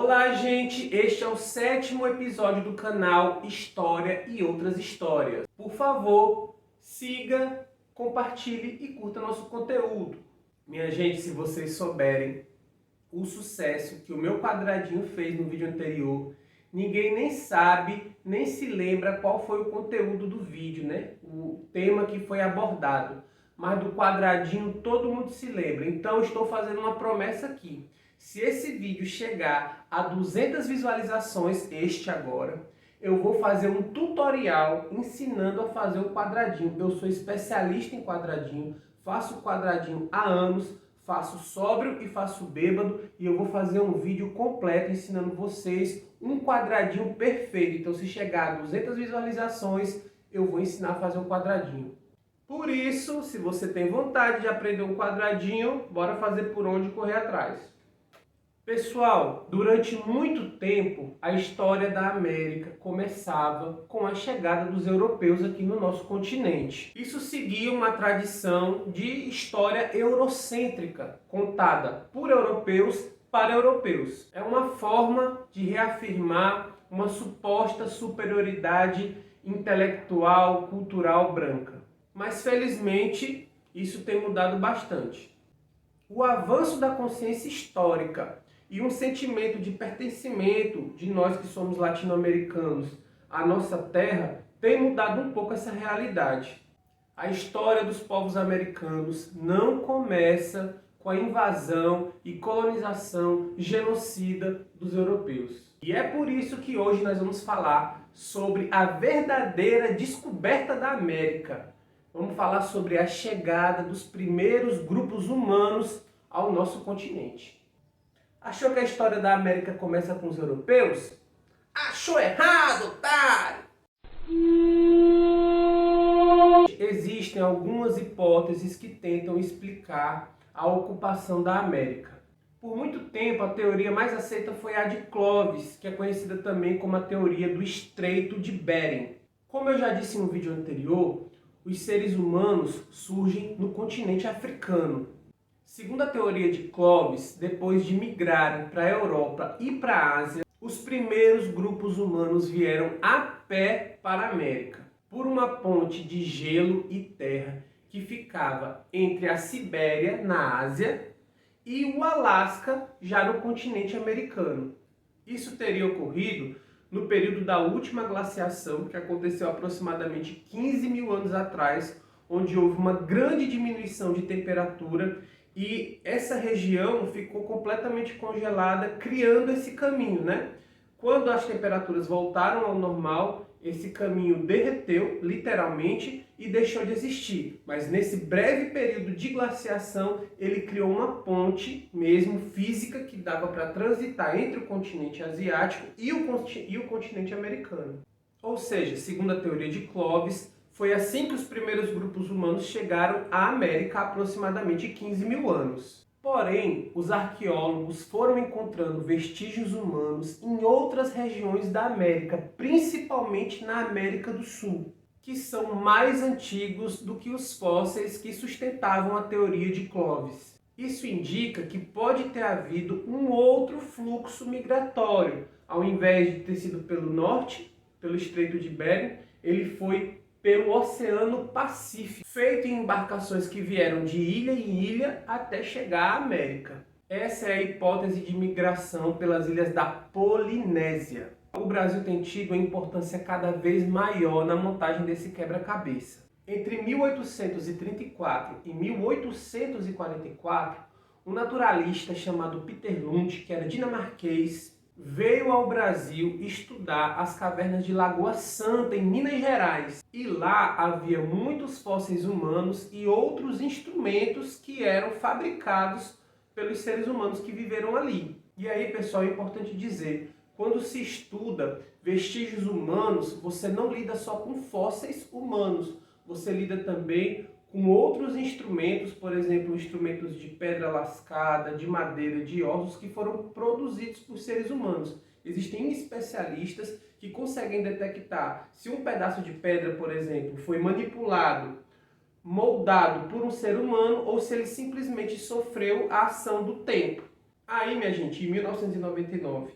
Olá, gente! Este é o 7º episódio do canal História e Outras Histórias. Por favor, siga, compartilhe e curta nosso conteúdo. Minha gente, se vocês souberem o sucesso que o meu quadradinho fez no vídeo anterior, ninguém nem sabe, nem se lembra qual foi o conteúdo do vídeo, né? O tema que foi abordado. Mas do quadradinho todo mundo se lembra. Então estou fazendo uma promessa aqui. Se esse vídeo chegar a 200 visualizações, este agora, eu vou fazer um tutorial ensinando a fazer o quadradinho. Eu sou especialista em quadradinho, faço quadradinho há anos, faço sóbrio e faço bêbado, e eu vou fazer um vídeo completo ensinando vocês um quadradinho perfeito. Então, se chegar a 200 visualizações, eu vou ensinar a fazer um quadradinho. Por isso, se você tem vontade de aprender um quadradinho, bora fazer por onde correr atrás. Pessoal, durante muito tempo, a história da América começava com a chegada dos europeus aqui no nosso continente. Isso seguia uma tradição de história eurocêntrica, contada por europeus para europeus. É uma forma de reafirmar uma suposta superioridade intelectual, cultural branca. Mas, felizmente, isso tem mudado bastante. O avanço da consciência histórica e um sentimento de pertencimento de nós que somos latino-americanos à nossa terra tem mudado um pouco essa realidade. A história dos povos americanos não começa com a invasão e colonização genocida dos europeus. E é por isso que hoje nós vamos falar sobre a verdadeira descoberta da América. Vamos falar sobre a chegada dos primeiros grupos humanos ao nosso continente. Achou que a história da América começa com os europeus? Achou errado, otário! Existem algumas hipóteses que tentam explicar a ocupação da América. Por muito tempo, a teoria mais aceita foi a de Clovis, que é conhecida também como a teoria do Estreito de Bering. Como eu já disse no vídeo anterior, os seres humanos surgem no continente africano. Segundo a teoria de Clovis, depois de migrarem para a Europa e para a Ásia, os primeiros grupos humanos vieram a pé para a América, por uma ponte de gelo e terra que ficava entre a Sibéria, na Ásia, e o Alasca, já no continente americano. Isso teria ocorrido no período da última glaciação, que aconteceu aproximadamente 15 mil anos atrás, onde houve uma grande diminuição de temperatura e essa região ficou completamente congelada, criando esse caminho, né? Quando as temperaturas voltaram ao normal, esse caminho derreteu, literalmente, e deixou de existir. Mas nesse breve período de glaciação, ele criou uma ponte mesmo física que dava para transitar entre o continente asiático e o continente americano. Ou seja, segundo a teoria de Clovis, foi assim que os primeiros grupos humanos chegaram à América há aproximadamente 15 mil anos. Porém, os arqueólogos foram encontrando vestígios humanos em outras regiões da América, principalmente na América do Sul, que são mais antigos do que os fósseis que sustentavam a teoria de Clovis. Isso indica que pode ter havido um outro fluxo migratório. Ao invés de ter sido pelo norte, pelo Estreito de Bering, ele foi pelo Oceano Pacífico, feito em embarcações que vieram de ilha em ilha até chegar à América. Essa é a hipótese de migração pelas ilhas da Polinésia. O Brasil tem tido uma importância cada vez maior na montagem desse quebra-cabeça. Entre 1834 e 1844, um naturalista chamado Peter Lund, que era dinamarquês, veio ao Brasil estudar as cavernas de Lagoa Santa, em Minas Gerais. E lá havia muitos fósseis humanos e outros instrumentos que eram fabricados pelos seres humanos que viveram ali. E aí, pessoal, é importante dizer, quando se estuda vestígios humanos, você não lida só com fósseis humanos, você lida também com outros instrumentos, por exemplo, instrumentos de pedra lascada, de madeira, de ossos, que foram produzidos por seres humanos. Existem especialistas que conseguem detectar se um pedaço de pedra, por exemplo, foi manipulado, moldado por um ser humano, ou se ele simplesmente sofreu a ação do tempo. Aí, minha gente, em 1999,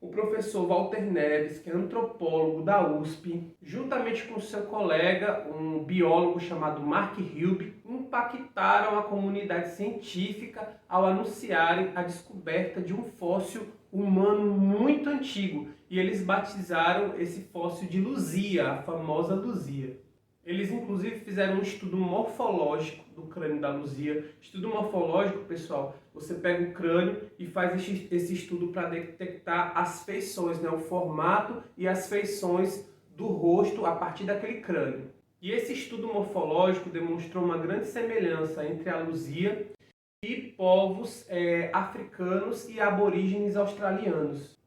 o professor Walter Neves, que é antropólogo da USP, juntamente com seu colega, um biólogo chamado Mark Hilbe, impactaram a comunidade científica ao anunciarem a descoberta de um fóssil humano muito antigo. E eles batizaram esse fóssil de Luzia, a famosa Luzia. Eles, inclusive, fizeram um estudo morfológico do crânio da Luzia. Estudo morfológico, pessoal, você pega o crânio e faz esse estudo para detectar as feições, né? O formato e as feições do rosto a partir daquele crânio. E esse estudo morfológico demonstrou uma grande semelhança entre a Luzia e povos africanos e aborígenes australianos.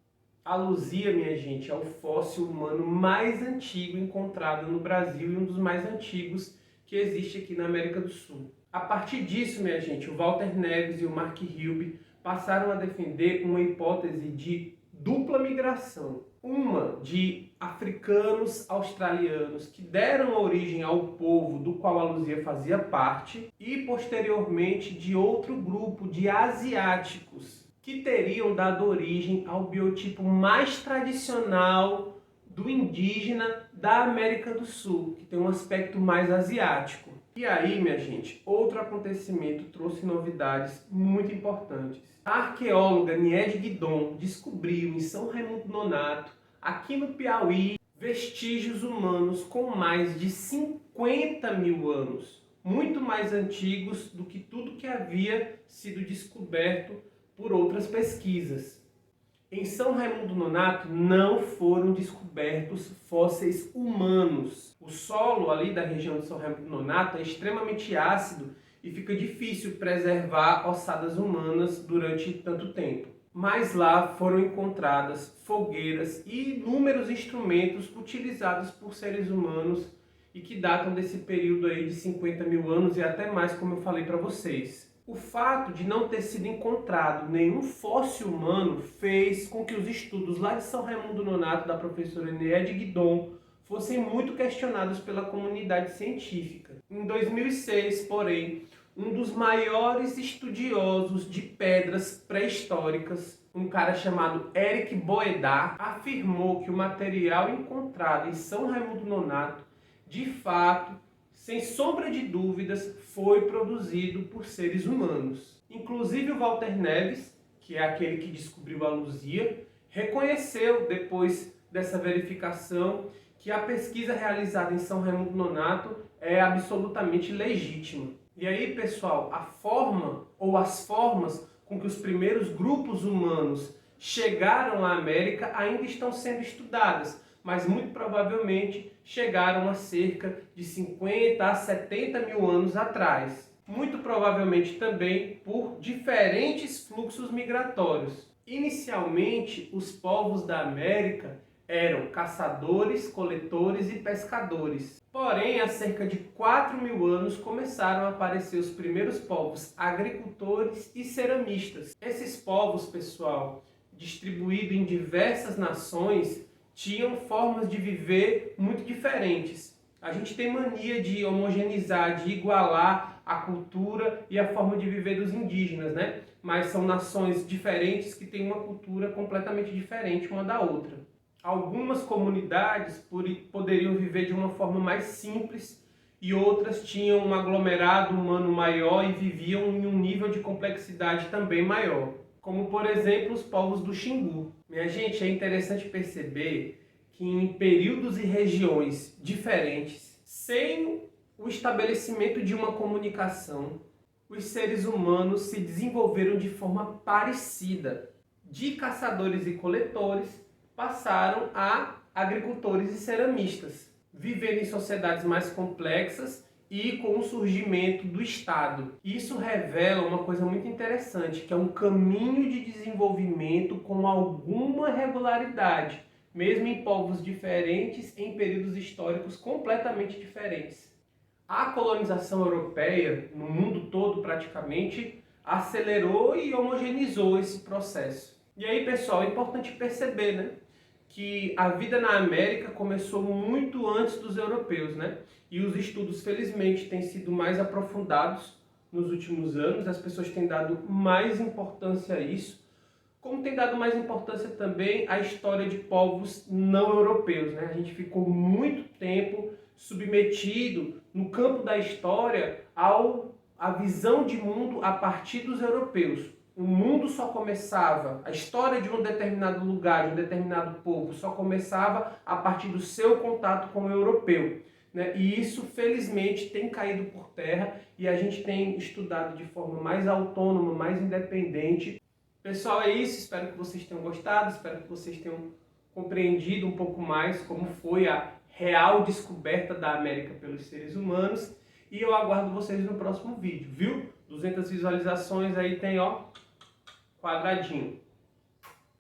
A Luzia, minha gente, é o fóssil humano mais antigo encontrado no Brasil e um dos mais antigos que existe aqui na América do Sul. A partir disso, minha gente, o Walter Neves e o Mark Hilbe passaram a defender uma hipótese de dupla migração. Uma de africanos australianos que deram origem ao povo do qual a Luzia fazia parte e, posteriormente, de outro grupo de asiáticos que teriam dado origem ao biotipo mais tradicional do indígena da América do Sul, que tem um aspecto mais asiático. E aí, minha gente, outro acontecimento trouxe novidades muito importantes. A arqueóloga Niede Guidon descobriu em São Raimundo Nonato, aqui no Piauí, vestígios humanos com mais de 50 mil anos, muito mais antigos do que tudo que havia sido descoberto por outras pesquisas. Em São Raimundo Nonato não foram descobertos fósseis humanos. O solo ali da região de São Raimundo Nonato é extremamente ácido e fica difícil preservar ossadas humanas durante tanto tempo. Mas lá foram encontradas fogueiras e inúmeros instrumentos utilizados por seres humanos e que datam desse período aí de 50 mil anos e até mais, como eu falei para vocês. O fato de não ter sido encontrado nenhum fóssil humano fez com que os estudos lá de São Raimundo Nonato da professora Niede Guidon fossem muito questionados pela comunidade científica. Em 2006, porém, um dos maiores estudiosos de pedras pré-históricas, um cara chamado Eric Boedar, afirmou que o material encontrado em São Raimundo Nonato, de fato, sem sombra de dúvidas, foi produzido por seres humanos. Inclusive o Walter Neves, que é aquele que descobriu a Luzia, reconheceu depois dessa verificação que a pesquisa realizada em São Raimundo Nonato é absolutamente legítima. E aí, pessoal, a forma ou as formas com que os primeiros grupos humanos chegaram à América ainda estão sendo estudadas, mas muito provavelmente chegaram a cerca de 50 a 70 mil anos atrás. Muito provavelmente também por diferentes fluxos migratórios. Inicialmente, os povos da América eram caçadores, coletores e pescadores. Porém, há cerca de 4 mil anos começaram a aparecer os primeiros povos agricultores e ceramistas. Esses povos, pessoal, distribuídos em diversas nações, tinham formas de viver muito diferentes. A gente tem mania de homogeneizar, de igualar a cultura e a forma de viver dos indígenas, né? Mas são nações diferentes que têm uma cultura completamente diferente uma da outra. Algumas comunidades poderiam viver de uma forma mais simples e outras tinham um aglomerado humano maior e viviam em um nível de complexidade também maior, como por exemplo os povos do Xingu. Minha gente, é interessante perceber que em períodos e regiões diferentes, sem o estabelecimento de uma comunicação, os seres humanos se desenvolveram de forma parecida. De caçadores e coletores, passaram a agricultores e ceramistas, vivendo em sociedades mais complexas e com o surgimento do Estado. Isso revela uma coisa muito interessante, que é um caminho de desenvolvimento com alguma regularidade, mesmo em povos diferentes, em períodos históricos completamente diferentes. A colonização europeia, no mundo todo praticamente, acelerou e homogeneizou esse processo. E aí, pessoal, é importante perceber, né, que a vida na América começou muito antes dos europeus, né? E os estudos, felizmente, têm sido mais aprofundados nos últimos anos, as pessoas têm dado mais importância a isso, como tem dado mais importância também à história de povos não europeus, né? A gente ficou muito tempo submetido no campo da história à visão de mundo a partir dos europeus. O mundo só começava, a história de um determinado lugar, de um determinado povo, só começava a partir do seu contato com o europeu, né? E isso, felizmente, tem caído por terra e a gente tem estudado de forma mais autônoma, mais independente. Pessoal, é isso. Espero que vocês tenham gostado, espero que vocês tenham compreendido um pouco mais como foi a real descoberta da América pelos seres humanos. E eu aguardo vocês no próximo vídeo, viu? 200 visualizações aí tem, ó, quadradinho.